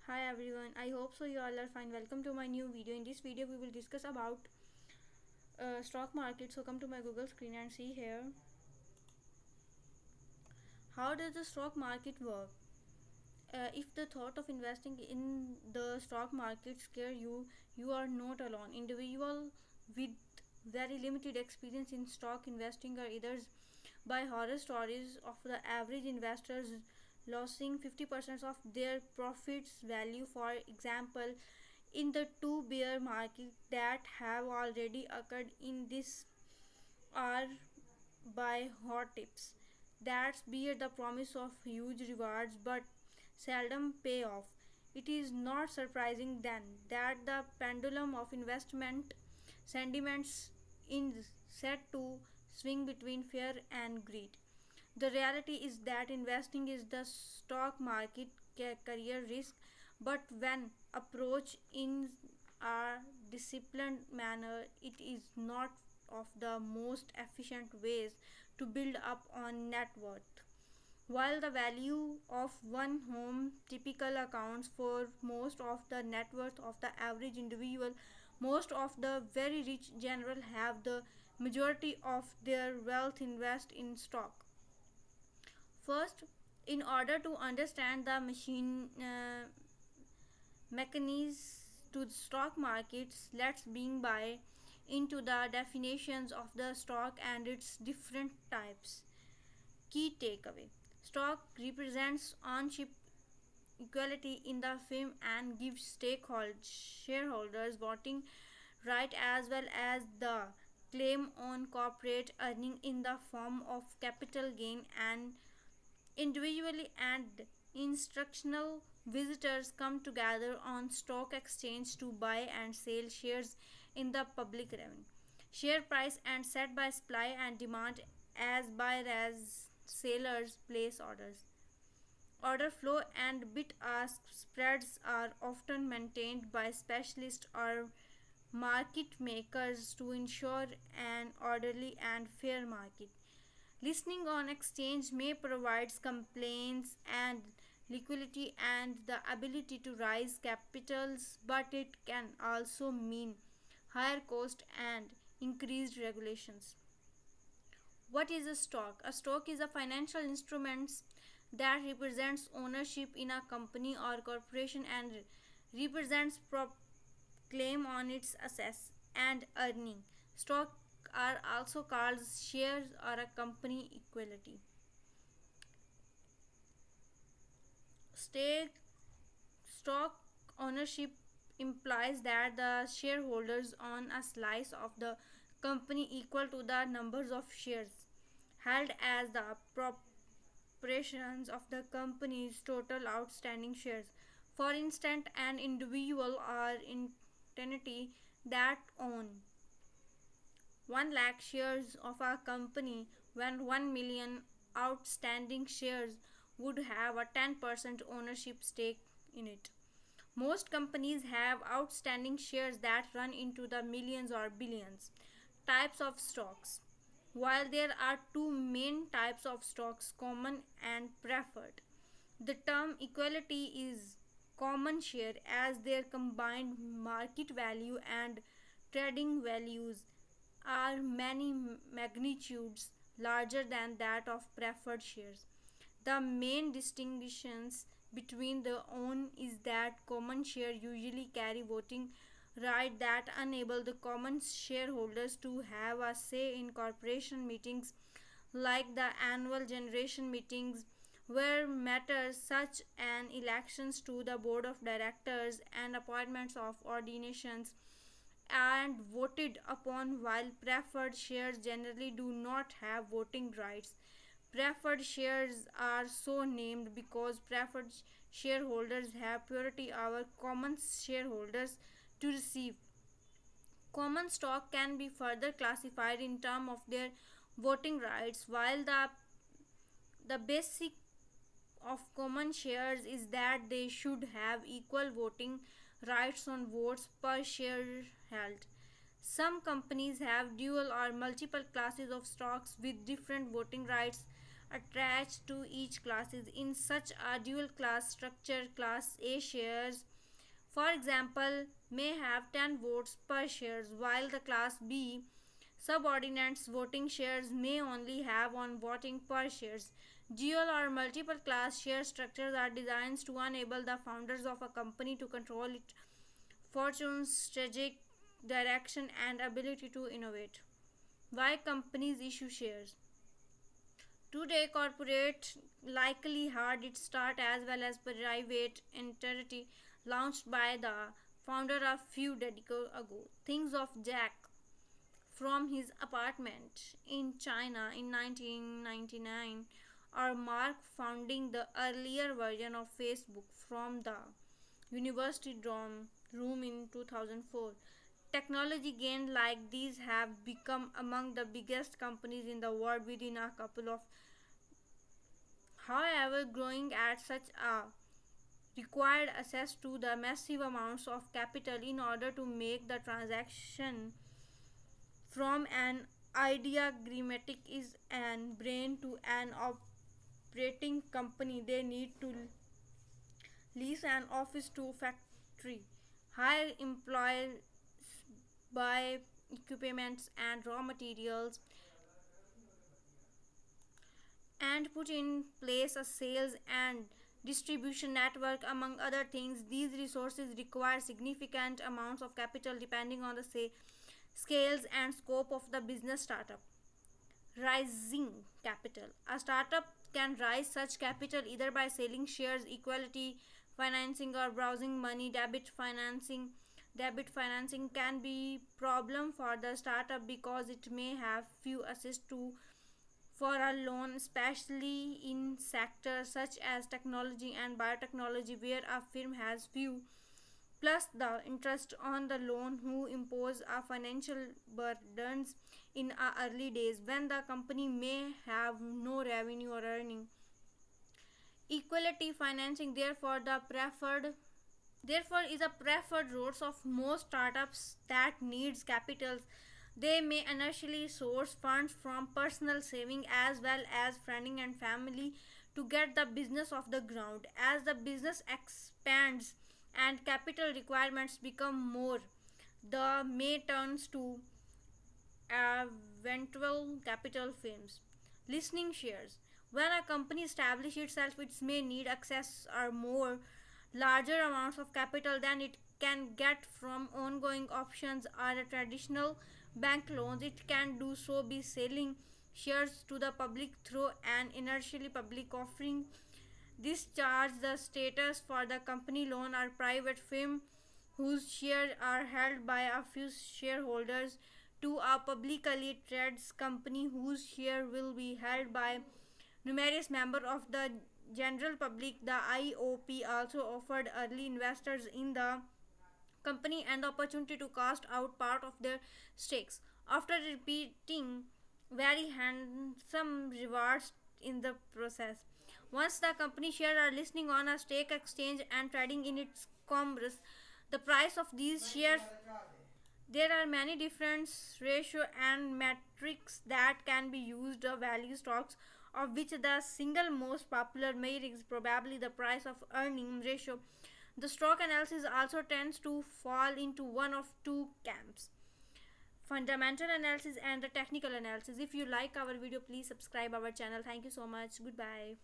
Hi everyone, I hope so you all are fine. Welcome to my new video. In this video we will discuss about stock market. So come to my Google screen and see here. How does the stock market work? If the thought of investing in the stock market scare you, you are not alone. Individual with very limited experience in stock investing are either by horror stories of the average investors losing 50% of their profits value. For example, in the two bear market that have already occurred in this are by hot tips that bear the promise of huge rewards but seldom pay off. It is not surprising then that the pendulum of investment sentiments is set to swing between fear and greed. The reality is that investing is the stock market career risk, but when approached in a disciplined manner, it is not of the most efficient ways to build up on net worth. While the value of one home typical accounts for most of the net worth of the average individual, most of the very rich general have the majority of their wealth invest in stock. First, in order to understand the machine mechanisms to the stock markets, let's begin by into the definitions of the stock and its different types. Key takeaway: stock represents ownership equality in the firm and gives stakeholders shareholders voting right as well as the claim on corporate earning in the form of capital gain. And individually and instructional visitors come together on stock exchange to buy and sell shares in the public revenue. Share price and set by supply and demand as buyers as sellers place orders. Order flow and bid ask spreads are often maintained by specialists or market makers to ensure an orderly and fair market. Listening on exchange may provide compliance and liquidity and the ability to raise capitals, but it can also mean higher cost and increased regulations. What is a stock? A stock is a financial instrument that represents ownership in a company or corporation and represents claim on its assets and earning. Stock are also called shares or a company equity. Stake stock ownership implies that the shareholders own a slice of the company equal to the numbers of shares held as the proportions of the company's total outstanding shares. For instance, an individual or entity that own 1 lakh shares of a company when 1 million outstanding shares would have a 10% ownership stake in it. Most companies have outstanding shares that run into the millions or billions. Types of stocks. While there are two main types of stocks, common and preferred, the term equality is common share as their combined market value and trading values are many magnitudes larger than that of preferred shares. The main distinctions between the own is that common share usually carry voting right that enable the common shareholders to have a say in corporation meetings like the annual generation meetings where matters such as elections to the board of directors and appointments of ordinations and voted upon, while preferred shares generally do not have voting rights. Preferred shares are so named because preferred shareholders have priority over common shareholders to receive. Common stock can be further classified in terms of their voting rights, while the basic of common shares is that they should have equal voting rights on votes per share held. Some companies have dual or multiple classes of stocks with different voting rights. attached to each classes. In such a dual class structure, class A shares, for example, may have 10 votes per shares, while the class B subordinates voting shares may only have one voting per shares. Dual or multiple class share structures are designed to enable the founders of a company to control its fortunes, strategic direction, and ability to innovate. Why companies issue shares? Today, corporate likely had its start as well as private entity launched by the founder a few decades ago. Things of Jack from his apartment in China in 1999, or Mark founding the earlier version of Facebook from the university dorm room in 2004. Technology gains like these have become among the biggest companies in the world within a couple of. However, growing at such a required access to the massive amounts of capital in order to make the transaction from an idea grammatic is an brain to an operating company. They need to lease an office to factory, hire employees, buy equipments and raw materials, and put in place a sales and distribution network, among other things. These resources require significant amounts of capital depending on the scales and scope of the business startup. Rising capital. A startup can raise such capital either by selling shares, equity financing, or browsing money. Debit financing can be problem for the startup because it may have few access to for a loan, especially in sectors such as technology and biotechnology, where a firm has few plus the interest on the loan who impose a financial burdens in early days when the company may have no revenue or earning. Equality financing therefore is a preferred route of most startups that needs capitals. They may initially source funds from personal saving as well as friends and family to get the business off the ground. As the business expands and capital requirements become more, the may turns to eventual capital firms. Listening shares. When a company establishes itself, it may need access or more larger amounts of capital than it can get from ongoing options or the traditional bank loans. It can do so by selling shares to the public through an initially public offering. This charge the status for the company loan or private firm whose shares are held by a few shareholders to a publicly traded company whose share will be held by numerous members of the general public. The IOP also offered early investors in the company an opportunity to cast out part of their stakes after repeating very handsome rewards in the process. Once the company shares are listing on a stock exchange and trading in its commerce, the price of these shares, there are many different ratio and metrics that can be used to value stocks, of which the single most popular metric is probably the price of earning ratio. The stock analysis also tends to fall into one of two camps: fundamental analysis and the technical analysis. If you like our video, please subscribe our channel. Thank you so much. Goodbye.